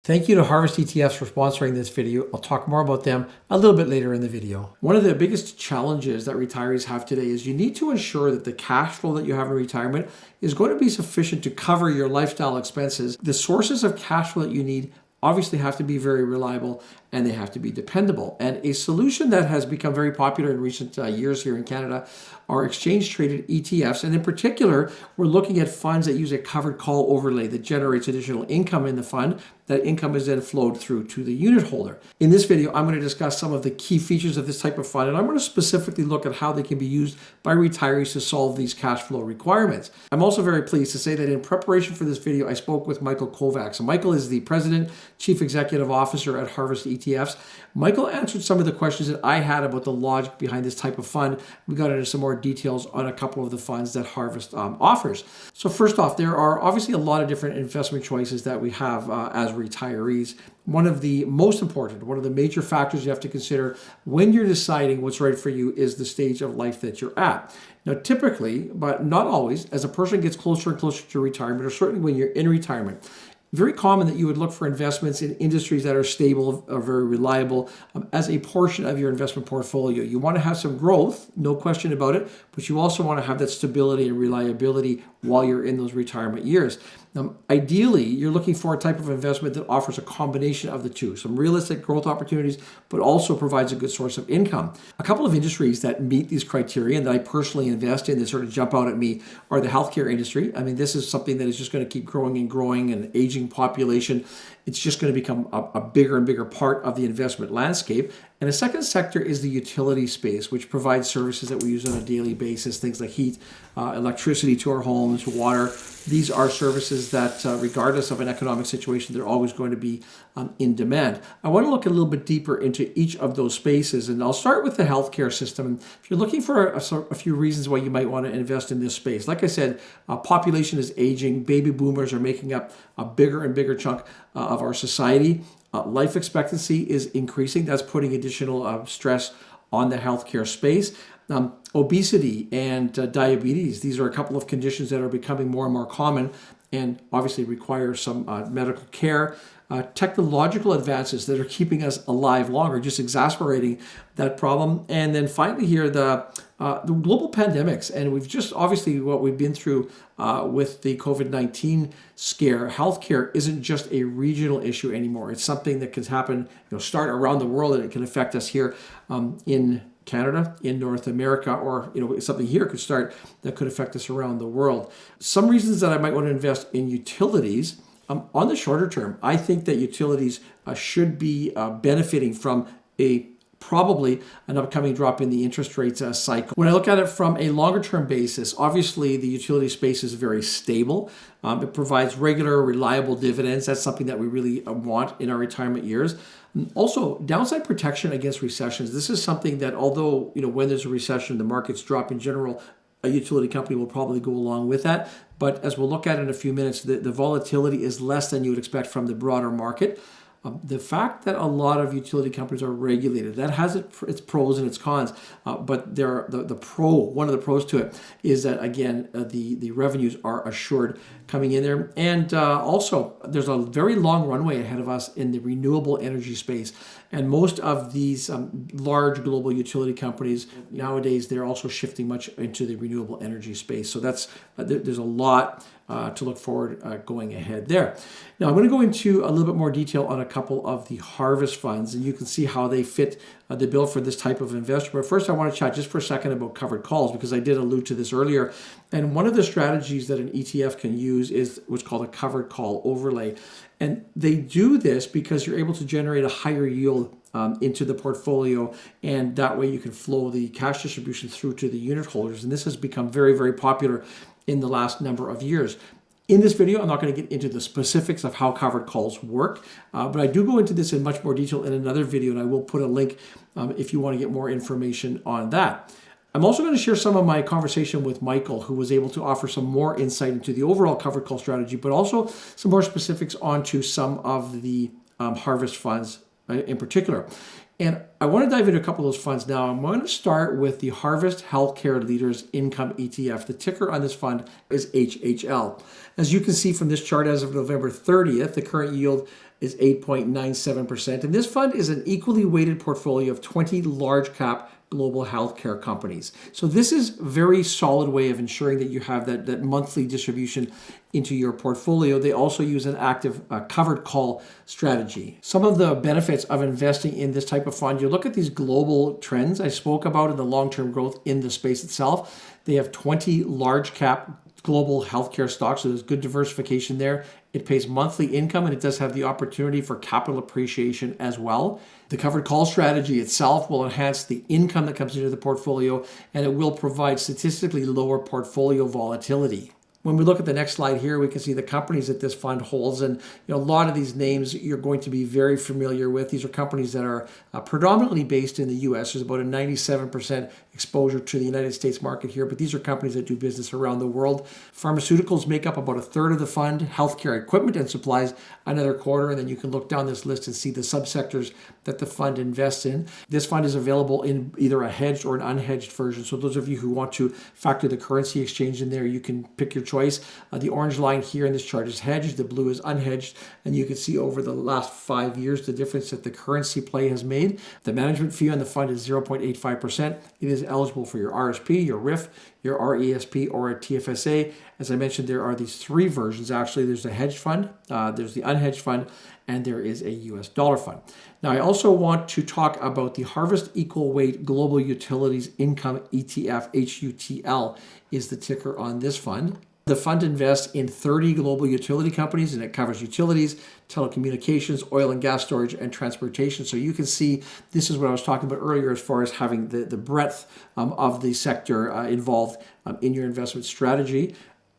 Thank you to Harvest ETFs for sponsoring this video. I'll talk more about them a little bit later in the video. One of the biggest challenges that retirees have today is you need to ensure that the cash flow that you have in retirement is going to be sufficient to cover your lifestyle expenses. The sources of cash flow that you need obviously have to be very reliable and they have to be dependable. And a solution that has become very popular in recent years here in Canada are exchange-traded ETFs. And in particular, we're looking at funds that use a covered call overlay that generates additional income in the fund. That income is then flowed through to the unit holder. In this video, I'm going to discuss some of the key features of this type of fund, and I'm going to specifically look at how they can be used by retirees to solve these cash flow requirements. I'm also very pleased to say that in preparation for this video, I spoke with Michael Kovacs. And Michael is the President, Chief Executive Officer at Harvest ETFs. Michael answered some of the questions that I had about the logic behind this type of fund. We got into some more details on a couple of the funds that Harvest offers. So first off, there are obviously a lot of different investment choices that we have as retirees. One of the most important, one of the major factors you have to consider when you're deciding what's right for you is the stage of life that you're at. Now, typically, but not always, as a person gets closer and closer to retirement, or certainly when you're in retirement, very common that you would look for investments in industries that are stable or very reliable as a portion of your investment portfolio. You want to have some growth, no question about it, but you also want to have that stability and reliability while you're in those retirement years. Ideally, you're looking for a type of investment that offers a combination of the two, some realistic growth opportunities, but also provides a good source of income. A couple of industries that meet these criteria and that I personally invest in that sort of jump out at me are the healthcare industry. I mean, this is something that is just going to keep growing and growing, and aging population. It's just going to become a bigger and bigger part of the investment landscape. And the second sector is the utility space, which provides services that we use on a daily basis, things like heat, electricity to our homes, water. These are services that, regardless of an economic situation, they're always going to be in demand. I want to look a little bit deeper into each of those spaces, and I'll start with the healthcare system. If you're looking for a few reasons why you might want to invest in this space, like I said, population is aging, baby boomers are making up a bigger and bigger chunk of our society. Life expectancy is increasing. That's putting additional stress on the healthcare space. Obesity and diabetes, these are a couple of conditions that are becoming more and more common and obviously require some medical care. Technological advances that are keeping us alive longer, just exacerbating that problem. And then finally here, the global pandemics. And we've just obviously what we've been through with the COVID-19 scare. Healthcare isn't just a regional issue anymore. It's something that can happen, start around the world, and it can affect us here in Canada, in North America, or something here could start that could affect us around the world. Some reasons that I might want to invest in utilities. On the shorter term, I think that utilities should be benefiting from probably an upcoming drop in the interest rates cycle. When I look at it from a longer term basis, obviously the utility space is very stable. It provides regular, reliable dividends. That's something that we really want in our retirement years. Also, downside protection against recessions. This is something that, although when there's a recession, the markets drop in general, a utility company will probably go along with that. But as we'll look at in a few minutes, the volatility is less than you would expect from the broader market. The fact that a lot of utility companies are regulated, that has its pros and its cons. But one of the pros to it is that, again, the revenues are assured coming in there. And also, there's a very long runway ahead of us in the renewable energy space. And most of these large global utility companies nowadays, they're also shifting much into the renewable energy space. So there's a lot to look forward going ahead there. Now, I'm going to go into a little bit more detail on a couple of the Harvest funds, and you can see how they fit the bill for this type of investor. But first, I want to chat just for a second about covered calls, because I did allude to this earlier. And one of the strategies that an ETF can use is what's called a covered call overlay. And they do this because you're able to generate a higher yield into the portfolio, and that way you can flow the cash distribution through to the unit holders. And this has become very, very popular in the last number of years. In this video, I'm not going to get into the specifics of how covered calls work, but I do go into this in much more detail in another video, and I will put a link if you want to get more information on that. I'm also going to share some of my conversation with Michael, who was able to offer some more insight into the overall covered call strategy, but also some more specifics onto some of the Harvest funds in particular. And I want to dive into a couple of those funds now. I'm going to start with the Harvest Healthcare Leaders Income ETF. The ticker on this fund is HHL. As you can see from this chart, as of November 30th, the current yield is 8.97%. And this fund is an equally weighted portfolio of 20 large cap global healthcare companies. So this is a very solid way of ensuring that you have that monthly distribution into your portfolio. They also use an active covered call strategy. Some of the benefits of investing in this type of fund, you look at these global trends I spoke about in the long-term growth in the space itself. They have 20 large cap global healthcare stocks, so there's good diversification there. It pays monthly income, and it does have the opportunity for capital appreciation as well. The covered call strategy itself will enhance the income that comes into the portfolio, and it will provide statistically lower portfolio volatility. When we look at the next slide here, we can see the companies that this fund holds. And a lot of these names you're going to be very familiar with. These are companies that are predominantly based in the U.S. There's about a 97% exposure to the United States market here, but these are companies that do business around the world. Pharmaceuticals make up about a third of the fund, healthcare equipment and supplies another quarter, and then you can look down this list and see the subsectors that the fund invests in. This fund is available in either a hedged or an unhedged version. So those of you who want to factor the currency exchange in there, you can pick your choice. The orange line here in this chart is hedged, the blue is unhedged, and you can see over the last 5 years the difference that the currency play has made. The management fee on the fund is 0.85%. It is eligible for your RSP, your RIF, your RESP, or a TFSA. As I mentioned, there are these three versions actually. There's the hedged fund, there's the unhedged fund, and there is a US dollar fund. Now, I also want to talk about the Harvest Equal Weight Global Utilities Income ETF, HUTL is the ticker on this fund. The fund invests in 30 global utility companies, and it covers utilities, telecommunications, oil and gas storage, and transportation. So you can see this is what I was talking about earlier as far as having the breadth of the sector involved in your investment strategy.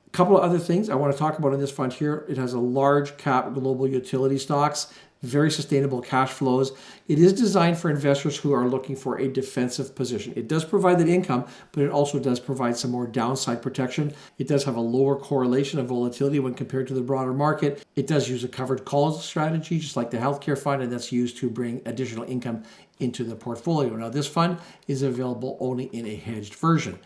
A couple of other things I want to talk about in this fund here. It has a large cap global utility stocks, very sustainable cash flows. It is designed for investors who are looking for a defensive position. It does provide that income, but it also does provide some more downside protection. It does have a lower correlation of volatility when compared to the broader market. It does use a covered calls strategy, just like the healthcare fund, and that's used to bring additional income into the portfolio. Now, this fund is available only in a hedged version.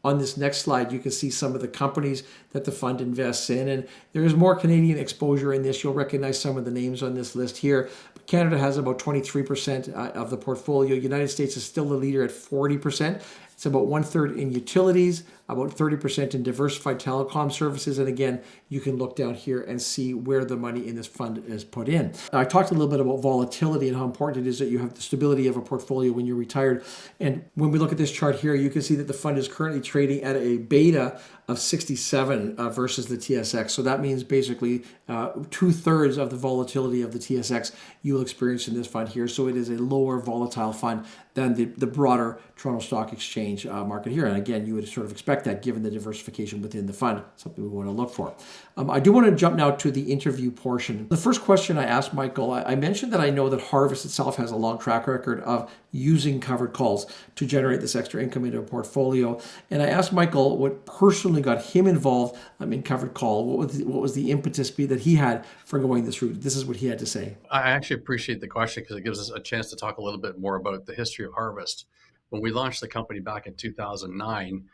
On this next slide, you can see some of the companies that the fund invests in, and there is more Canadian exposure in this. You'll recognize some of the names on this list here. But Canada has about 23% of the portfolio. United States is still the leader at 40%. It's about 1/3 in utilities, about 30% in diversified telecom services. And again, you can look down here and see where the money in this fund is put in. Now, I talked a little bit about volatility and how important it is that you have the stability of a portfolio when you're retired. And when we look at this chart here, you can see that the fund is currently trading at a beta of 67 versus the TSX. So that means basically 2/3 of the volatility of the TSX you will experience in this fund here. So it is a lower volatile fund than the broader Toronto Stock Exchange market here. And again, you would sort of expect that given the diversification within the fund, something we want to look for. I do want to jump now to the interview portion. The first question I asked Michael, I mentioned that I know that Harvest itself has a long track record of using covered calls to generate this extra income into a portfolio. And I asked Michael what personally got him involved in covered call. What was the impetus be that he had for going this route? This is what he had to say. I actually appreciate the question because it gives us a chance to talk a little bit more about the history of Harvest. When we launched the company back in 2009,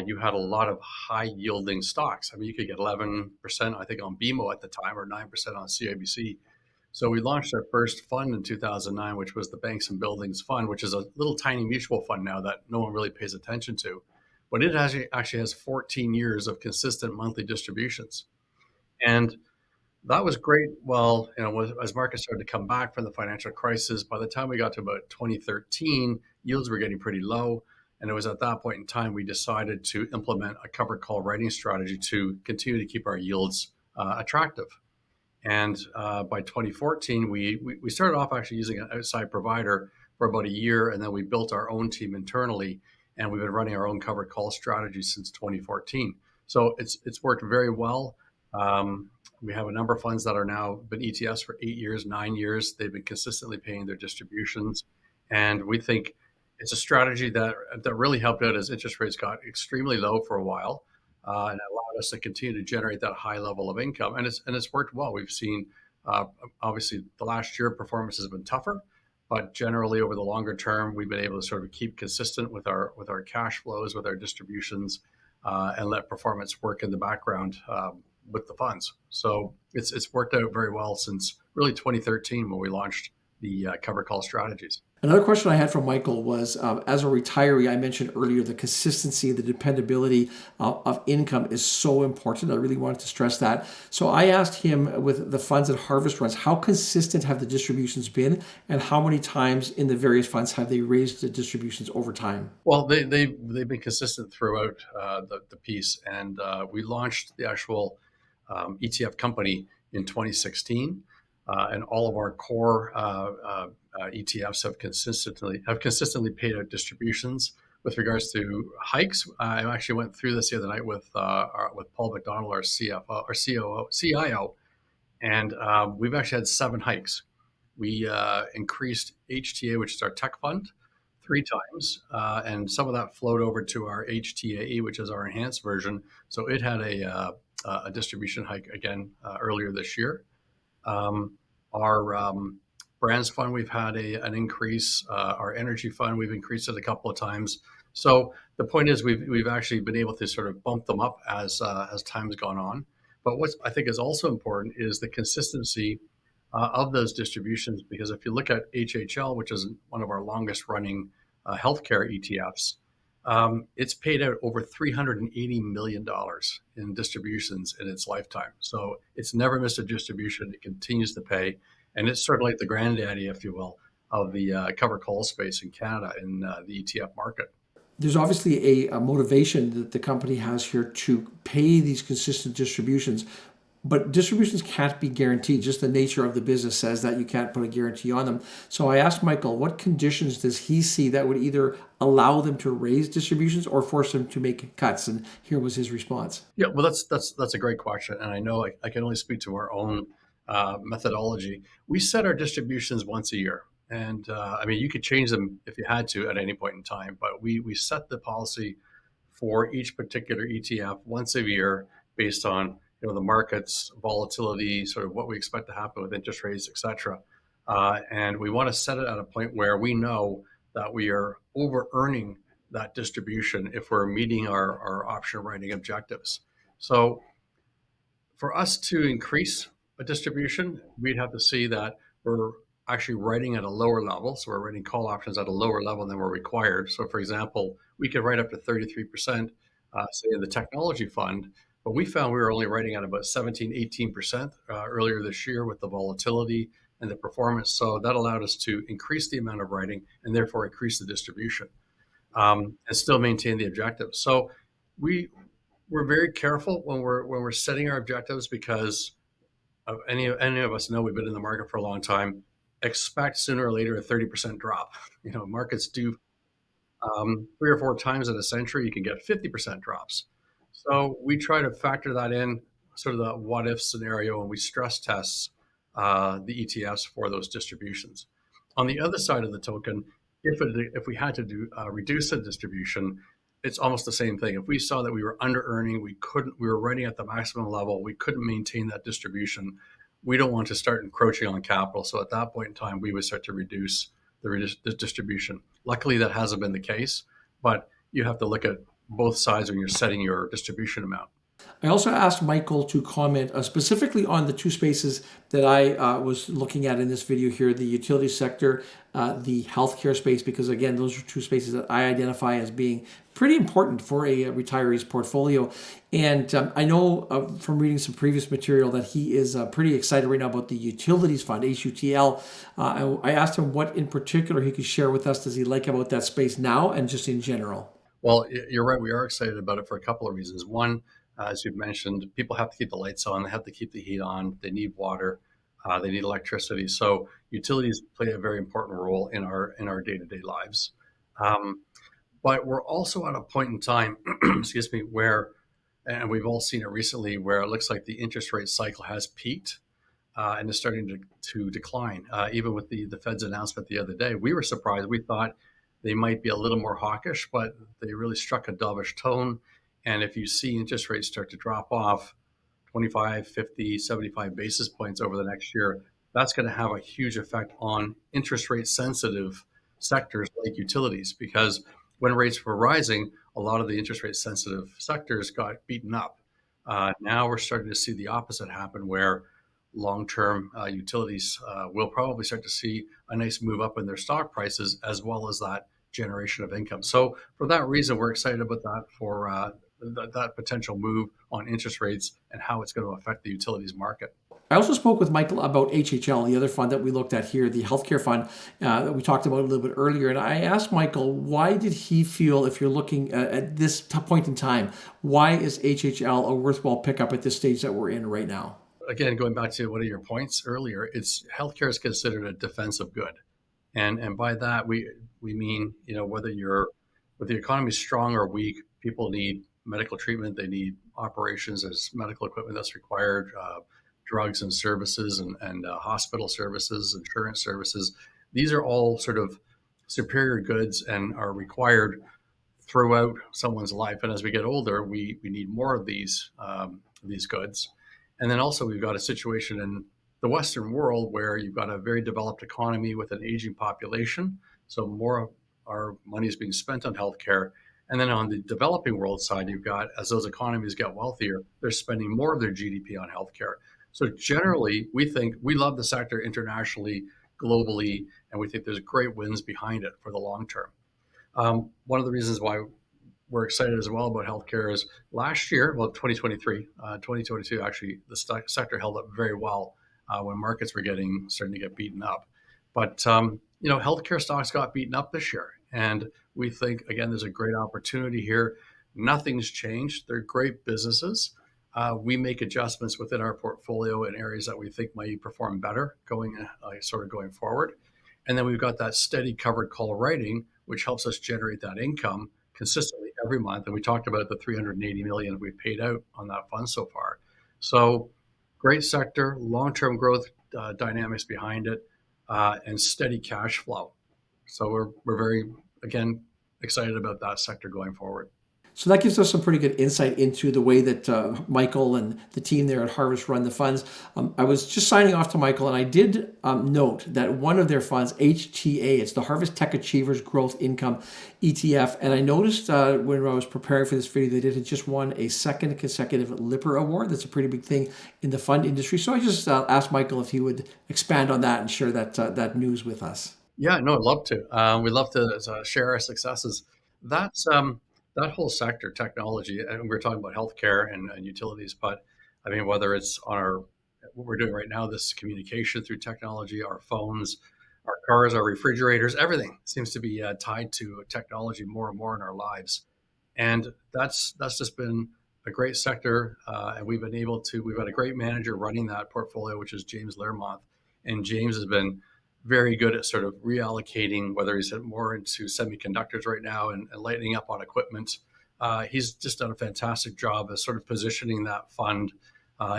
you had a lot of high yielding stocks. I mean, you could get 11%, I think, on BMO at the time, or 9% on CIBC. So we launched our first fund in 2009, which was the Banks and Buildings Fund, which is a little tiny mutual fund now that no one really pays attention to. But it actually has 14 years of consistent monthly distributions. And that was great. Well, as markets started to come back from the financial crisis, by the time we got to about 2013, yields were getting pretty low. And it was at that point in time we decided to implement a covered call writing strategy to continue to keep our yields attractive. And by 2014, we started off actually using an outside provider for about a year, and then we built our own team internally, and we've been running our own covered call strategy since 2014. So it's worked very well. We have a number of funds that are now been ETFs for 8 years, 9 years. They've been consistently paying their distributions, and we think it's a strategy that really helped out as interest rates got extremely low for a while, and allowed us to continue to generate that high level of income. And it's worked well. We've seen obviously the last year performance has been tougher, But generally, over the longer term, we've been able to sort of keep consistent with our cash flows, with our distributions, and let performance work in the background with the funds. So it's worked out very well since really 2013 when we launched the cover call strategies. Another question I had from Michael was, as a retiree, I mentioned earlier the consistency, the dependability of income is so important. I really wanted to stress that. So I asked him, with the funds and harvest runs, how consistent have the distributions been, and how many times in the various funds have they raised the distributions over time? Well, they've been consistent throughout the piece, and we launched the actual ETF company in 2016, and all of our core ETFs have consistently paid out distributions. With regards to hikes, I actually went through this the other night with Paul McDonald, our CFO, our COO, CIO, and we've actually had 7 hikes. We increased HTA, which is our tech fund, 3 times, and some of that flowed over to our HTAE, which is our enhanced version. So it had a distribution hike again earlier this year. Our brands fund, we've had an increase. Our energy fund, we've increased it a couple of times. So the point is, we've actually been able to sort of bump them up as time's gone on. But what I think is also important is the consistency of those distributions, because if you look at HHL, which is one of our longest running healthcare ETFs, it's paid out over $380 million in distributions in its lifetime. So it's never missed a distribution. It continues to pay. And it's sort of like the granddaddy, if you will, of the cover call space in Canada in the ETF market. There's obviously a motivation that the company has here to pay these consistent distributions, but distributions can't be guaranteed. Just the nature of the business says that you can't put a guarantee on them. So I asked Michael, what conditions does he see that would either allow them to raise distributions or force them to make cuts? And here was his response. Yeah, well, that's a great question, and I know I can only speak to our own methodology. We set our distributions once a year, and I mean, you could change them if you had to at any point in time, but we set the policy for each particular ETF once a year based on the market's volatility, sort of what we expect to happen with interest rates, et cetera. And we want to set it at a point where we know that we are over earning that distribution if we're meeting our option writing objectives. So for us to increase a distribution, we'd have to see that we're actually writing at a lower level. So we're writing call options at a lower level than we're required. So, for example, we could write up to 33%, say in the technology fund, but we found we were only writing at about 17, 18% earlier this year with the volatility and the performance. So that allowed us to increase the amount of writing and therefore increase the distribution, and still maintain the objectives. So we we're very careful when we're setting our objectives, because any of us know we've been in the market for a long time. Expect sooner or later a 30% drop. Markets do 3 or 4 times in a century. You can get 50% drops. So we try to factor that in, sort of the what if scenario, and we stress test the ETFs for those distributions. On the other side of the token, if we had to reduce the distribution, it's almost the same thing. If we saw that we were under earning, we were running at the maximum level, we couldn't maintain that distribution. We don't want to start encroaching on capital. So at that point in time, we would start to reduce the distribution. Luckily, that hasn't been the case, but you have to look at both sides when you're setting your distribution amount. I also asked Michael to comment specifically on the two spaces that I was looking at in this video here, the utility sector, the healthcare space, because again, those are two spaces that I identify as being pretty important for a retiree's portfolio. And I know from reading some previous material that he is pretty excited right now about the utilities fund, HUTL. I asked him what in particular he could share with us does he like about that space now and just in general. Well, you're right. We are excited about it for a couple of reasons. One, as you've mentioned, people have to keep the lights on, they have to keep the heat on, they need water, they need electricity. So utilities play a very important role in our day-to-day lives. But we're also at a point in time, excuse me, where, and we've all seen it recently, where it looks like the interest rate cycle has peaked and is starting to decline. Even with the Fed's announcement the other day, we were surprised. We thought they might be a little more hawkish, but they really struck a dovish tone. And if you see interest rates start to drop off 25, 50, 75 basis points over the next year, that's going to have a huge effect on interest rate sensitive sectors like utilities, because when rates were rising, a lot of the interest rate sensitive sectors got beaten up. Now we're starting to see the opposite happen, where long-term utilities will probably start to see a nice move up in their stock prices, as well as that generation of income. So for that reason, we're excited about that, for that potential move on interest rates and how it's going to affect the utilities market. I also spoke with Michael about HHL, the other fund that we looked at here, the healthcare fund that we talked about a little bit earlier. And I asked Michael, why did he feel, if you're looking at this point in time, why is HHL a worthwhile pickup at this stage that we're in right now? Again, going back to one of your points earlier, it's healthcare is considered a defensive good, and by that we mean, whether the economy is strong or weak, people need medical treatment, they need operations, there's medical equipment that's required, drugs and services, and hospital services, insurance services. These are all sort of superior goods and are required throughout someone's life. And as we get older, we need more of these goods. And then also we've got a situation in the Western world where you've got a very developed economy with an aging population. So more of our money is being spent on healthcare. And then on the developing world side, you've got, as those economies get wealthier, they're spending more of their GDP on healthcare. So generally, we think we love the sector internationally, globally, and we think there's great wins behind it for the long term. One of the reasons why we're excited as well about healthcare is last year, well, 2023, 2022, actually, the sector held up very well when markets were starting to get beaten up. But, healthcare stocks got beaten up this year. And we think, again, there's a great opportunity here. Nothing's changed. They're great businesses. We make adjustments within our portfolio in areas that we think might perform better going forward. And then we've got that steady covered call writing, which helps us generate that income consistently every month. And we talked about the 380 million we've paid out on that fund so far. So great sector, long-term growth dynamics behind it, and steady cash flow. So we're very, again, excited about that sector going forward. So that gives us some pretty good insight into the way that Michael and the team there at Harvest run the funds. I was just signing off to Michael, and I did note that one of their funds, HTA, it's the Harvest Tech Achievers Growth Income ETF. And I noticed when I was preparing for this video that it had just won a second consecutive Lipper Award. That's a pretty big thing in the fund industry. So I just asked Michael if he would expand on that and share that news with us. Yeah, no, I'd love to. We'd love to share our successes. That's that whole sector, technology, and we're talking about healthcare and utilities, but I mean, whether it's on what we're doing right now, this communication through technology, our phones, our cars, our refrigerators, everything seems to be tied to technology more and more in our lives. And that's just been a great sector, and we've got a great manager running that portfolio, which is James Learmonth, and James has been very good at sort of reallocating, whether he's more into semiconductors right now and lightening up on equipment. He's just done a fantastic job of sort of positioning that fund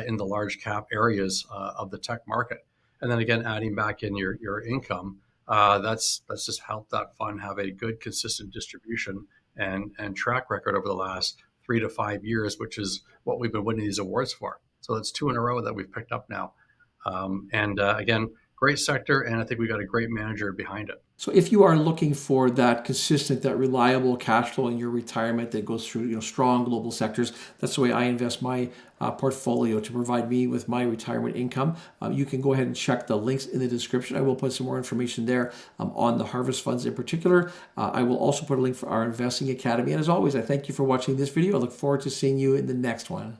in the large cap areas of the tech market. And then again, adding back in your income, that's just helped that fund have a good, consistent distribution and track record over the last 3 to 5 years, which is what we've been winning these awards for. So it's 2 in a row that we've picked up now. Again, great sector, and I think we got a great manager behind it. So if you are looking for that consistent, that reliable cash flow in your retirement that goes through strong global sectors, that's the way I invest my portfolio to provide me with my retirement income. You can go ahead and check the links in the description. I will put some more information there on the Harvest funds in particular. I will also put a link for our Investing Academy. And as always, I thank you for watching this video. I look forward to seeing you in the next one.